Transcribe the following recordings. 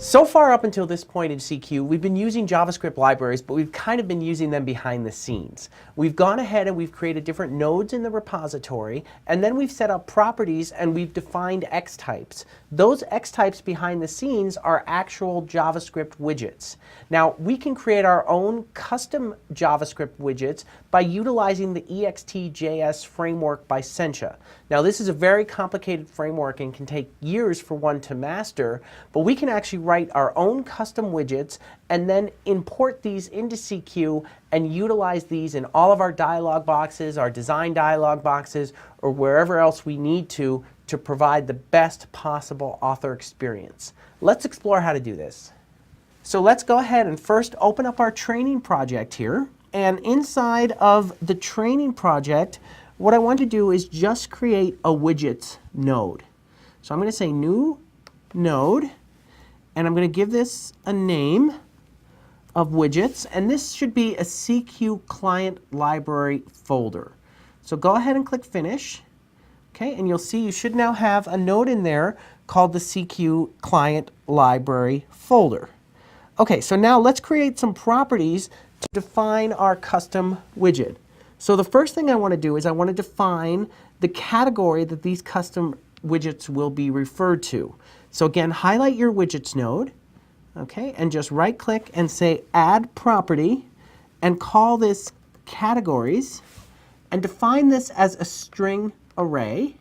So far up until this point in CQ, we've been using JavaScript libraries, but we've kind of been using them behind the scenes. We've gone ahead and we've created different nodes in the repository, and then we've set up properties and we've defined X types. Those X types behind the scenes are actual JavaScript widgets. Now, we can create our own custom JavaScript widgets by utilizing the ext.js framework by Sencha. Now, this is a very complicated framework and can take years for one to master, but we can actually write our own custom widgets and then import these into CQ and utilize these in all of our dialog boxes, our design dialog boxes, or wherever else we need to provide the best possible author experience. Let's explore how to do this. So let's go ahead and first open up our training project here. And inside of the training project, what I want to do is just create a widgets node. So I'm going to say new node, and I'm going to give this a name of widgets, and this should be a CQ client library folder. So go ahead and click finish. Okay, and you'll see you should now have a node in there called the CQ client library folder. Okay, so now let's create some properties to define our custom widget. So the first thing I want to do is I want to define the category that these custom widgets will be referred to. So again, highlight your widgets node, okay, and just right click and say add property and call this categories and define this as a string array,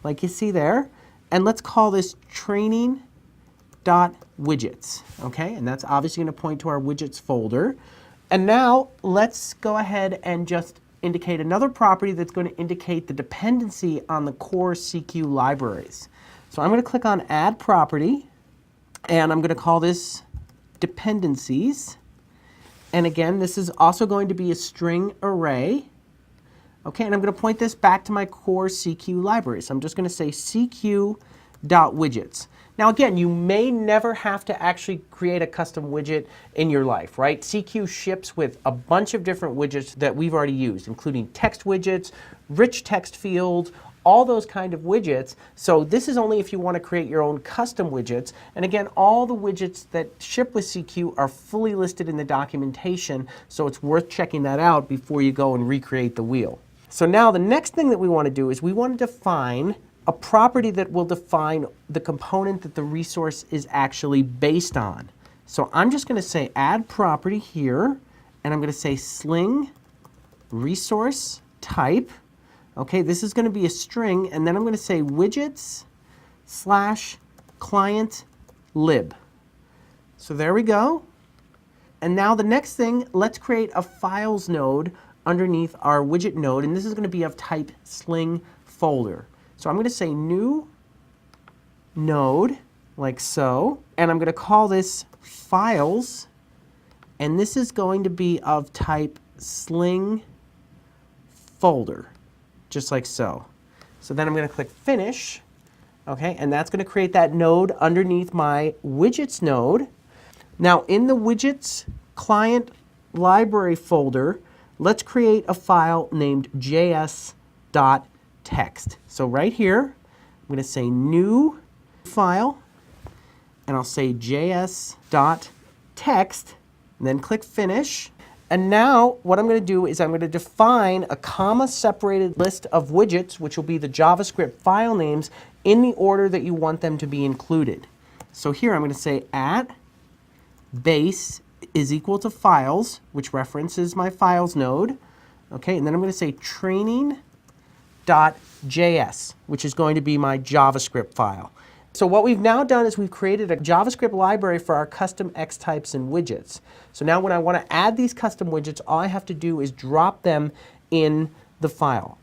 like you see there, and let's call this training.widgets, okay, and that's obviously going to point to our widgets folder. And now let's go ahead and just indicate another property that's going to indicate the dependency on the core CQ libraries. So I'm going to click on add property, and I'm going to call this dependencies. And again, this is also going to be a string array. Okay, and I'm going to point this back to my core CQ library. So I'm just going to say CQ.widgets. Now again, you may never have to actually create a custom widget in your life, right? CQ ships with a bunch of different widgets that we've already used, including text widgets, rich text fields, all those kind of widgets. So this is only if you want to create your own custom widgets. And again, all the widgets that ship with CQ are fully listed in the documentation, so it's worth checking that out before you go and recreate the wheel. So now the next thing that we want to do is we want to define a property that will define the component that the resource is actually based on. So I'm just going to say add property here, and I'm going to say sling resource type. Okay, this is going to be a string, and then I'm going to say widgets / client lib. So there we go. And now the next thing, let's create a files node underneath our widget node, and this is going to be of type sling folder. So I'm going to say new node, like so, and I'm going to call this files, and this is going to be of type sling folder, just like so. So then I'm going to click finish, okay, and that's going to create that node underneath my widgets node. Now in the widgets client library folder, let's create a file named js.text. So right here, I'm going to say new file, and I'll say js.text, and then click finish. And now what I'm going to do is I'm going to define a comma-separated list of widgets, which will be the JavaScript file names, in the order that you want them to be included. So here I'm going to say at base is equal to files, which references my files node. Okay, and then I'm going to say training.js, which is going to be my JavaScript file. So what we've now done is we've created a JavaScript library for our custom X types and widgets. So now when I want to add these custom widgets, all I have to do is drop them in the file.